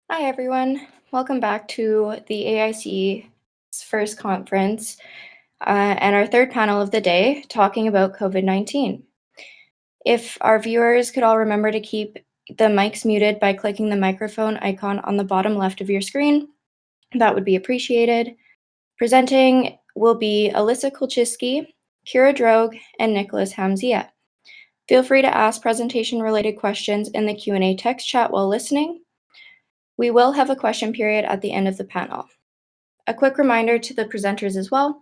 Hi, everyone. Welcome back to the AIC's first conference and our third panel of the day, talking about COVID-19. If our viewers could all remember to keep the mics muted by clicking the microphone icon on the bottom left of your screen, that would be appreciated. Presenting will be Alyssa Kulchisky, Kira Drogue, and Nicholas Hamzia. Feel free to ask presentation-related questions in the Q&A text chat while listening. We will have a question period at the end of the panel. A quick reminder to the presenters as well,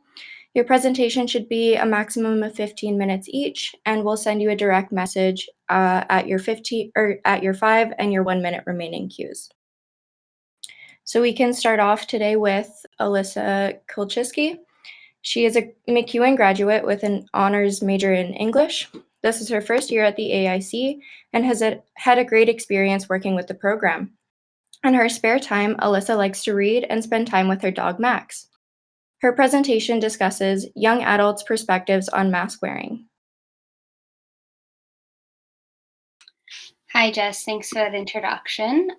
your presentation should be a maximum of 15 minutes each, and we'll send you a direct message at your 5 and your 1 minute remaining cues. So we can start off today with Alyssa Kulchisky. She is a MacEwan graduate with an honors major in English. This is her first year at the AIC and has had a great experience working with the program. In her spare time, Alyssa likes to read and spend time with her dog, Max. Her presentation discusses young adults' perspectives on mask wearing. Hi, Jess. Thanks for that introduction.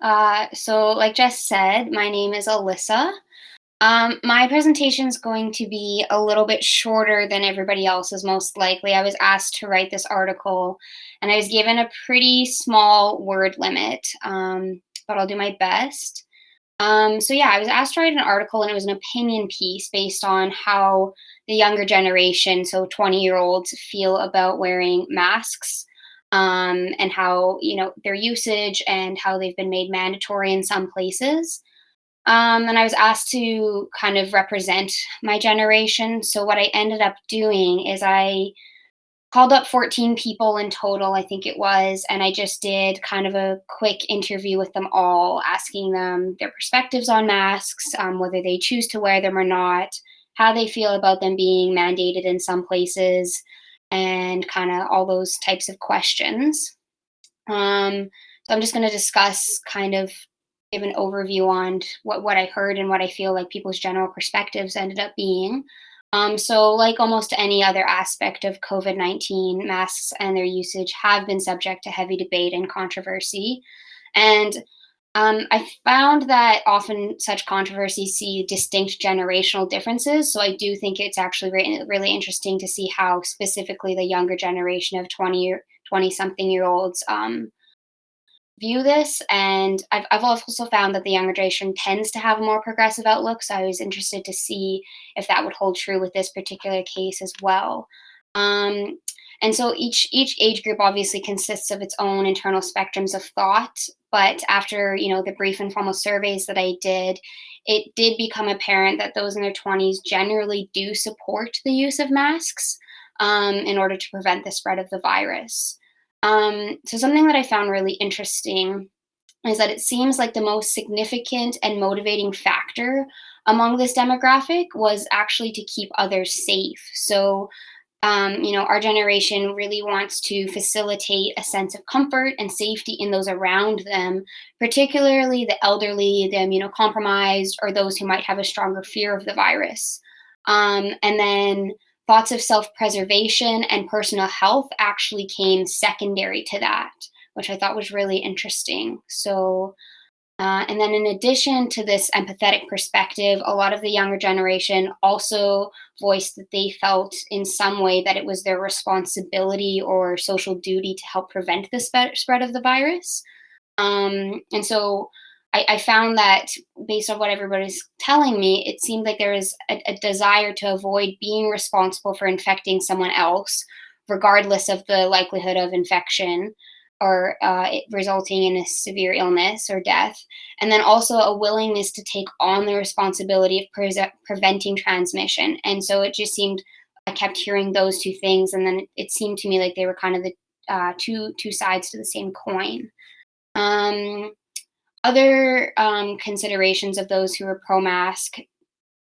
So like Jess said, my name is Alyssa. My presentation is going to be a little bit shorter than everybody else's, most likely. I was asked to write this article, and I was given a pretty small word limit, but I'll do my best. I was asked to write an article, and it was an opinion piece based on how the younger generation, so 20-year-olds, feel about wearing masks, and how, their usage and how they've been made mandatory in some places. And I was asked to kind of represent my generation. So what I ended up doing is I called up 14 people in total, I think it was, and I just did kind of a quick interview with them all, asking them their perspectives on masks, whether they choose to wear them or not, how they feel about them being mandated in some places, and kind of all those types of questions. So I'm just going to discuss kind of give an overview on what I heard and what I feel like people's general perspectives ended up being. So, like almost any other aspect of COVID 19, masks and their usage have been subject to heavy debate and controversy. And I found that often such controversies see distinct generational differences. So, I do think it's actually really interesting to see how specifically the younger generation of 20 something year olds view this. And I've also found that the younger generation tends to have a more progressive outlook. So I was interested to see if that would hold true with this particular case as well. Um, and so each age group obviously consists of its own internal spectrums of thought. But after the brief informal surveys that I did, it did become apparent that those in their 20s generally do support the use of masks in order to prevent the spread of the virus. So something that I found really interesting is that it seems like the most significant and motivating factor among this demographic was actually to keep others safe. So, our generation really wants to facilitate a sense of comfort and safety in those around them, particularly the elderly, the immunocompromised, or those who might have a stronger fear of the virus. And then thoughts of self preservation and personal health actually came secondary to that, which I thought was really interesting. So, and then in addition to this empathetic perspective, a lot of the younger generation also voiced that they felt in some way that it was their responsibility or social duty to help prevent the spread of the virus. And so I found that based on what everybody's telling me, it seemed like there is a desire to avoid being responsible for infecting someone else, regardless of the likelihood of infection or it resulting in a severe illness or death. And then also a willingness to take on the responsibility of preventing transmission. And so it just seemed, I kept hearing those two things. And then it seemed to me like they were kind of the two sides to the same coin. Um, Other considerations of those who were pro mask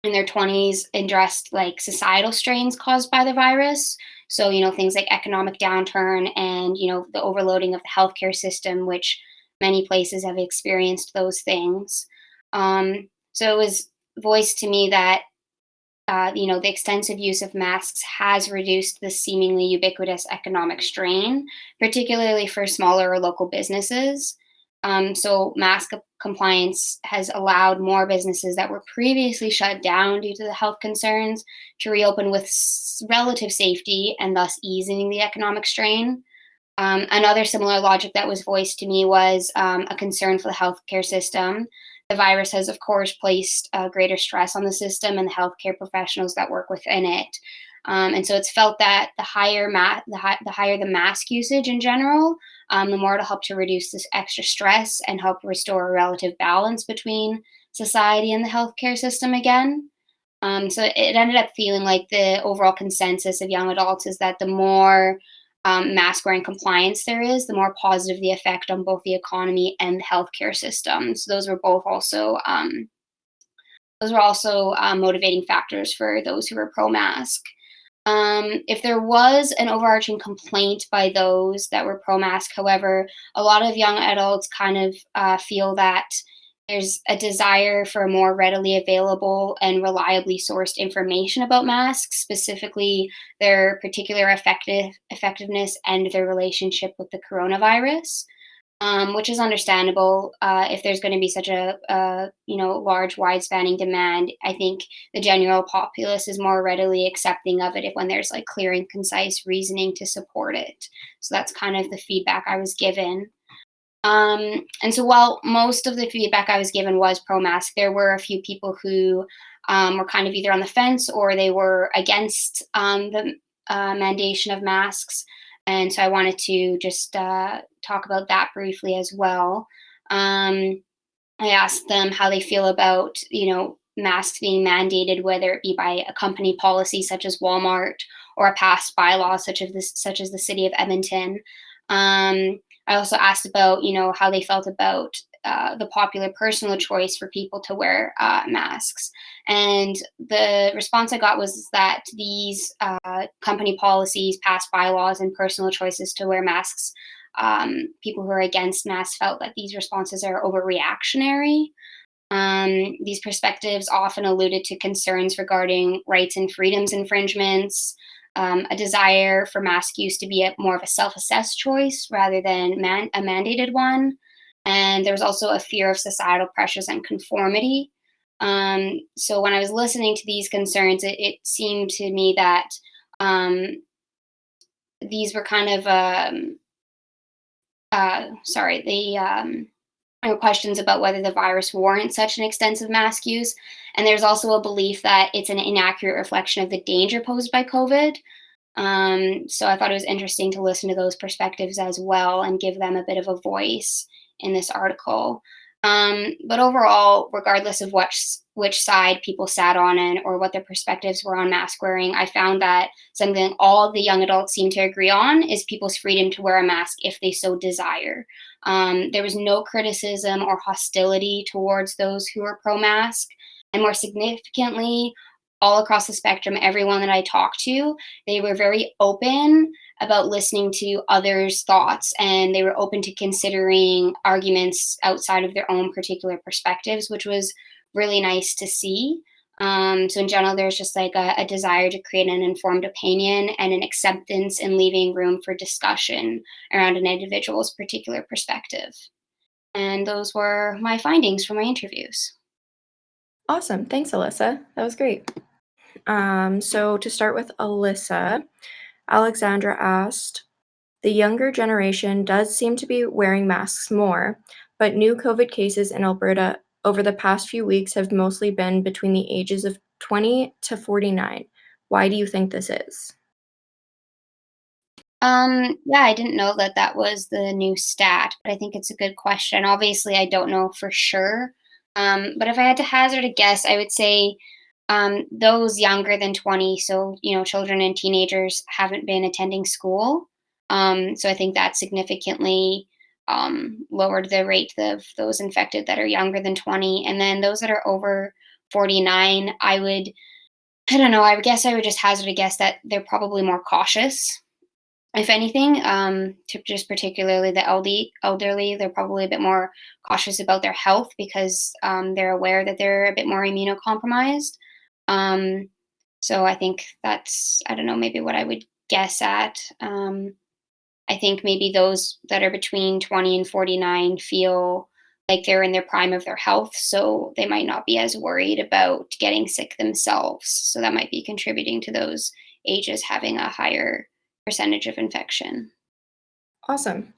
in their 20s addressed like societal strains caused by the virus. So, things like economic downturn and, the overloading of the healthcare system, which many places have experienced those things. So it was voiced to me that, the extensive use of masks has reduced the seemingly ubiquitous economic strain, particularly for smaller or local businesses. So compliance has allowed more businesses that were previously shut down due to the health concerns to reopen with relative safety and thus easing the economic strain. Another similar logic that was voiced to me was a concern for the healthcare system. The virus has, of course, placed greater stress on the system and the healthcare professionals that work within it. And so it's felt that the higher the mask usage in general, the more it'll help to reduce this extra stress and help restore a relative balance between society and the healthcare system again. So it ended up feeling like the overall consensus of young adults is that the more mask wearing compliance there is, the more positive the effect on both the economy and the healthcare system. So those were also motivating factors for those who were pro-mask. If there was an overarching complaint by those that were pro-mask, however, a lot of young adults kind of feel that there's a desire for more readily available and reliably sourced information about masks, specifically their particular effectiveness and their relationship with the coronavirus, which is understandable. If there's going to be such a large, wide-spanning demand, I think the general populace is more readily accepting of it when there's like clear and concise reasoning to support it. So that's kind of the feedback I was given. And so while most of the feedback I was given was pro-mask, there were a few people who were kind of either on the fence or they were against the mandation of masks. And so I wanted to just talk about that briefly as well. I asked them how they feel about, masks being mandated, whether it be by a company policy such as Walmart or a past bylaw such as the city of Edmonton. I also asked about, how they felt about the popular personal choice for people to wear masks. And the response I got was that these company policies, past bylaws, and personal choices to wear masks, people who are against masks felt that these responses are overreactionary. These perspectives often alluded to concerns regarding rights and freedoms infringements, a desire for mask use to be more of a self-assessed choice rather than a mandated one. And there was also a fear of societal pressures and conformity. So when I was listening to these concerns, it seemed to me that these were kind of questions about whether the virus warrants such an extensive mask use. And there's also a belief that it's an inaccurate reflection of the danger posed by COVID. So I thought it was interesting to listen to those perspectives as well and give them a bit of a voice in this article. But overall, regardless of which side people sat on or what their perspectives were on mask wearing, I found that something all the young adults seem to agree on is people's freedom to wear a mask if they so desire. There was no criticism or hostility towards those who were pro-mask. And more significantly, all across the spectrum, everyone that I talked to, they were very open about listening to others' thoughts, and they were open to considering arguments outside of their own particular perspectives, which was really nice to see. So in general, there's just like a desire to create an informed opinion and an acceptance in leaving room for discussion around an individual's particular perspective. And those were my findings from my interviews. Awesome. Thanks, Alyssa. That was great. So to start with Alyssa, Alexandra asked, the younger generation does seem to be wearing masks more, but new COVID cases in Alberta over the past few weeks have mostly been between the ages of 20 to 49. Why do you think this is? Yeah, I didn't know that was the new stat, but I think it's a good question. Obviously, I don't know for sure. But if I had to hazard a guess, I would say those younger than 20, so, children and teenagers haven't been attending school. So I think that significantly lowered the rate of those infected that are younger than 20. And then those that are over 49, I don't know, I would guess I would just hazard a guess that they're probably more cautious. If anything, to just particularly the elderly, they're probably a bit more cautious about their health because they're aware that they're a bit more immunocompromised. So I think that's, I don't know, maybe what I would guess at. I think maybe those that are between 20 and 49 feel like they're in their prime of their health, so they might not be as worried about getting sick themselves. So that might be contributing to those ages having a higher percentage of infection. Awesome.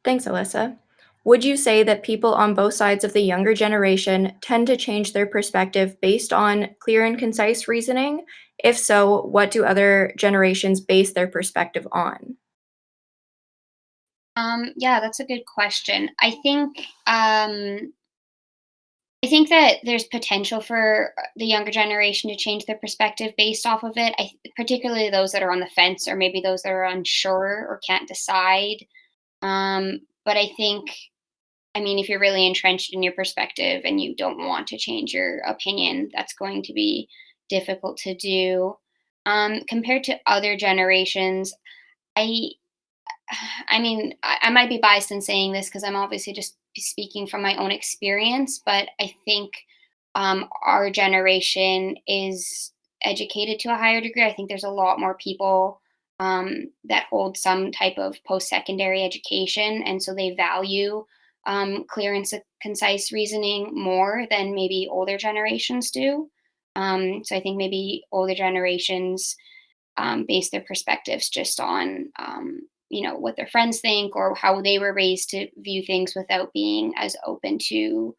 Thanks, Alyssa. Would you say that people on both sides of the younger generation tend to change their perspective based on clear and concise reasoning? If so, what do other generations base their perspective on? Yeah, that's a good question. I think that there's potential for the younger generation to change their perspective based off of it. Particularly those that are on the fence, or maybe those that are unsure or can't decide. But I think, I mean, if you're really entrenched in your perspective and you don't want to change your opinion, that's going to be difficult to do. Compared to other generations, I I mean, I might be biased in saying this because I'm obviously just speaking from my own experience, but I think our generation is educated to a higher degree. I think there's a lot more people that hold some type of post secondary education, and so they value clear and concise reasoning more than maybe older generations do. So I think maybe older generations base their perspectives just on what their friends think or how they were raised to view things without being as open to,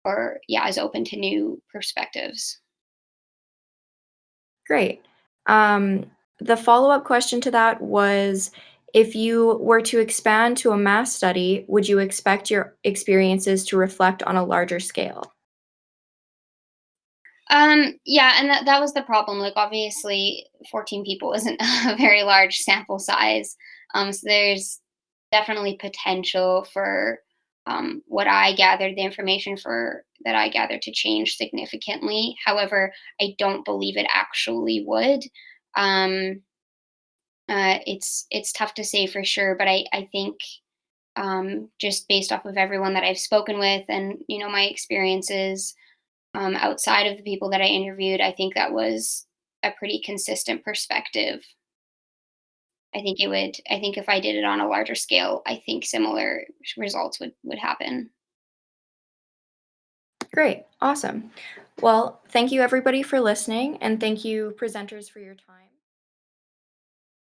or yeah, as open to new perspectives. Great. The follow-up question to that was, if you were to expand to a mass study, would you expect your experiences to reflect on a larger scale? Yeah, and that was the problem. Like, obviously, 14 people isn't a very large sample size. So there's definitely potential for what I gathered, the information for that I gathered, to change significantly. However, I don't believe it actually would. Um, it's tough to say for sure, but I think just based off of everyone that I've spoken with, and my experiences outside of the people that I interviewed, I think that was a pretty consistent perspective. I think if I did it on a larger scale, I think similar results would happen. Great. Awesome. Well, thank you everybody for listening, and thank you presenters for your time.